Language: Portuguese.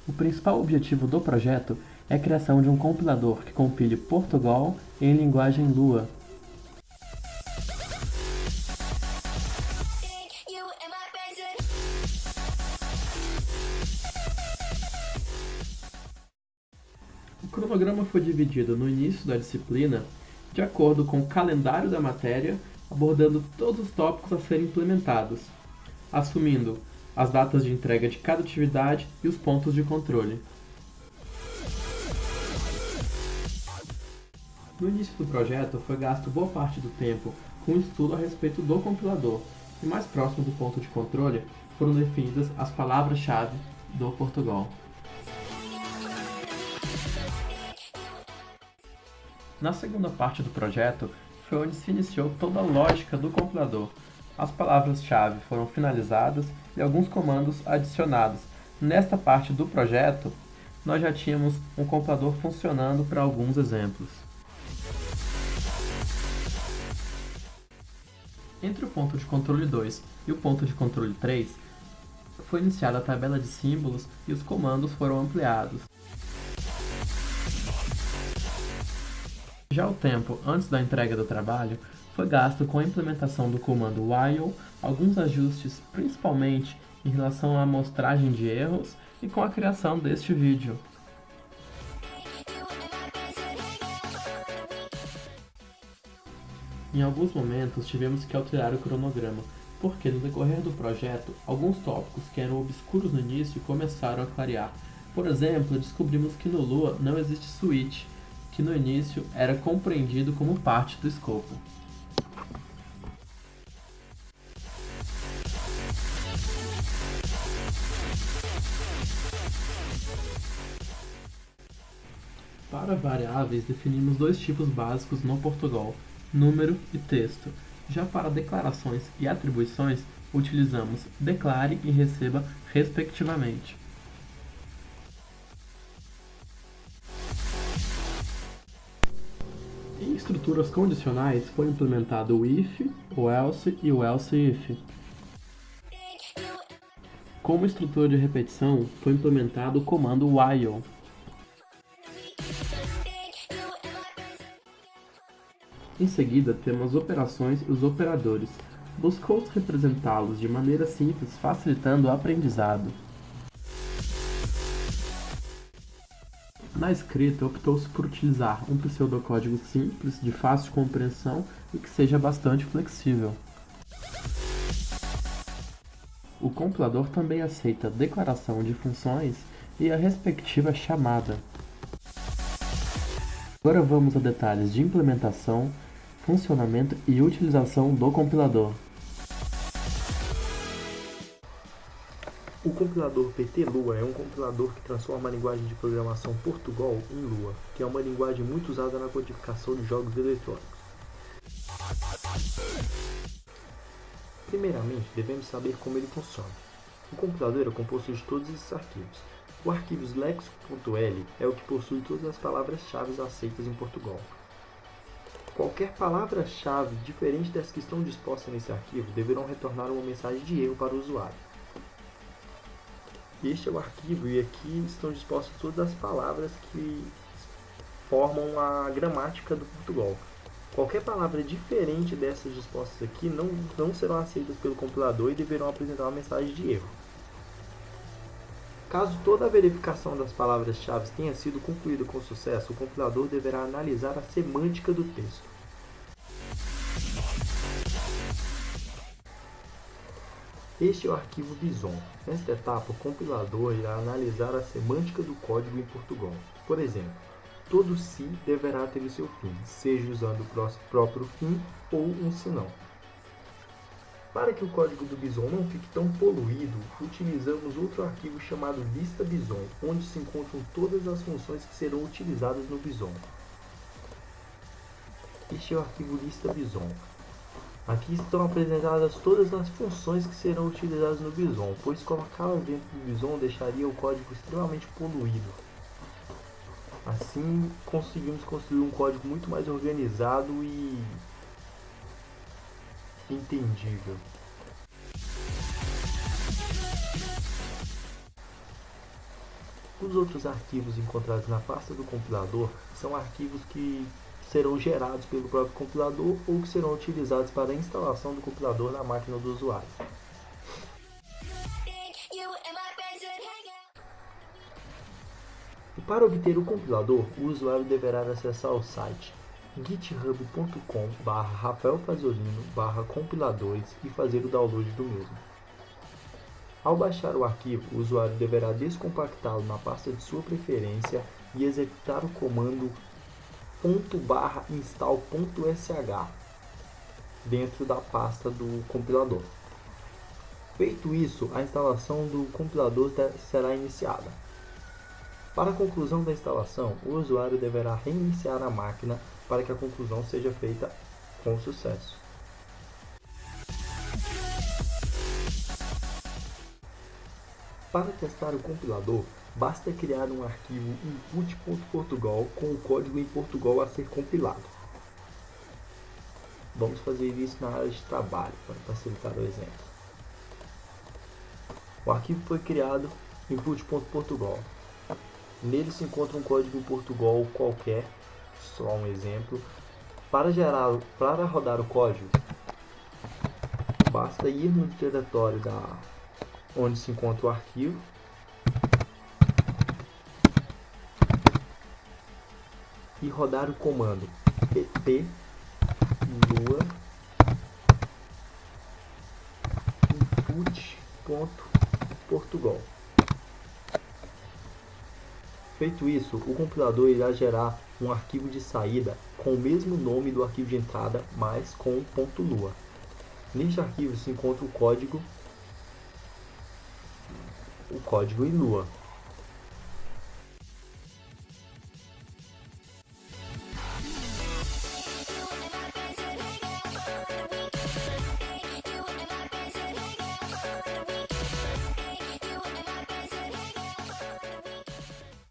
O principal objetivo do projeto é a criação de um compilador que compile Portugal em linguagem Lua. O cronograma foi dividido no início da disciplina de acordo com o calendário da matéria, abordando todos os tópicos a serem implementados, assumindo as datas de entrega de cada atividade e os pontos de controle. No início do projeto, foi gasto boa parte do tempo com um estudo a respeito do compilador, e mais próximo do ponto de controle foram definidas as palavras-chave do Portugal. Na segunda parte do projeto, foi onde se iniciou toda a lógica do compilador. As palavras-chave foram finalizadas e alguns comandos adicionados. Nesta parte do projeto, nós já tínhamos um compilador funcionando para alguns exemplos. Entre o ponto de controle 2 e o ponto de controle 3, foi iniciada a tabela de símbolos e os comandos foram ampliados. Já o tempo antes da entrega do trabalho foi gasto com a implementação do comando while, alguns ajustes principalmente em relação à amostragem de erros e com a criação deste vídeo. Em alguns momentos tivemos que alterar o cronograma, porque no decorrer do projeto, alguns tópicos que eram obscuros no início começaram a clarear. Por exemplo, descobrimos que no Lua não existe switch, que no início era compreendido como parte do escopo. Para variáveis, definimos dois tipos básicos no Portugal, número e texto. Já para declarações e atribuições, utilizamos declare e receba, respectivamente. Em estruturas condicionais, foi implementado o if, o else e o else if. Como estrutura de repetição, foi implementado o comando while. Em seguida, temos as operações e os operadores. Buscou-se representá-los de maneira simples, facilitando o aprendizado. Na escrita, optou-se por utilizar um pseudocódigo simples, de fácil compreensão e que seja bastante flexível. O compilador também aceita a declaração de funções e a respectiva chamada. Agora vamos a detalhes de implementação, funcionamento e utilização do compilador. O compilador PT-Lua é um compilador que transforma a linguagem de programação Portugal em Lua, que é uma linguagem muito usada na codificação de jogos eletrônicos. Primeiramente, devemos saber como ele funciona. O compilador é composto de todos esses arquivos. O arquivo lexico.l é o que possui todas as palavras-chave aceitas em Portugal. Qualquer palavra-chave diferente das que estão dispostas nesse arquivo deverão retornar uma mensagem de erro para o usuário. Este é o arquivo e aqui estão dispostas todas as palavras que formam a gramática do Portugal. Qualquer palavra diferente dessas dispostas aqui não serão aceitas pelo compilador e deverão apresentar uma mensagem de erro. Caso toda a verificação das palavras-chave tenha sido concluída com sucesso, o compilador deverá analisar a semântica do texto. Este é o arquivo Bison. Nesta etapa, o compilador irá analisar a semântica do código em Portugal. Por exemplo, todo se deverá ter o seu fim, seja usando o próprio fim ou um senão. Para que o código do Bison não fique tão poluído, utilizamos outro arquivo chamado lista Bison, onde se encontram todas as funções que serão utilizadas no Bison. Este é o arquivo lista Bison. Aqui estão apresentadas todas as funções que serão utilizadas no Bison, pois colocá-las dentro do Bison deixaria o código extremamente poluído. Assim, conseguimos construir um código muito mais organizado e entendível. Os outros arquivos encontrados na pasta do compilador são arquivos que serão gerados pelo próprio compilador ou que serão utilizados para a instalação do compilador na máquina do usuário. E para obter o compilador, o usuário deverá acessar o site github.com/rafaelfazolino/compiladores e fazer o download do mesmo. Ao baixar o arquivo, o usuário deverá descompactá-lo na pasta de sua preferência e executar o comando /install.sh dentro da pasta do compilador. Feito isso, a instalação do compilador será iniciada. Para a conclusão da instalação, o usuário deverá reiniciar a máquina para que a conclusão seja feita com sucesso. Para testar o compilador, basta criar um arquivo input.portugal com o código em Portugal a ser compilado. Vamos fazer isso na área de trabalho para facilitar o exemplo. O arquivo foi criado input.portugal. Nele se encontra um código em Portugal qualquer, só um exemplo. Para rodar o código, basta ir no diretório onde se encontra o arquivo e rodar o comando pt lua input.portugal. Feito isso, o compilador irá gerar um arquivo de saída com o mesmo nome do arquivo de entrada, mas com o .lua. Neste arquivo se encontra o código em Lua.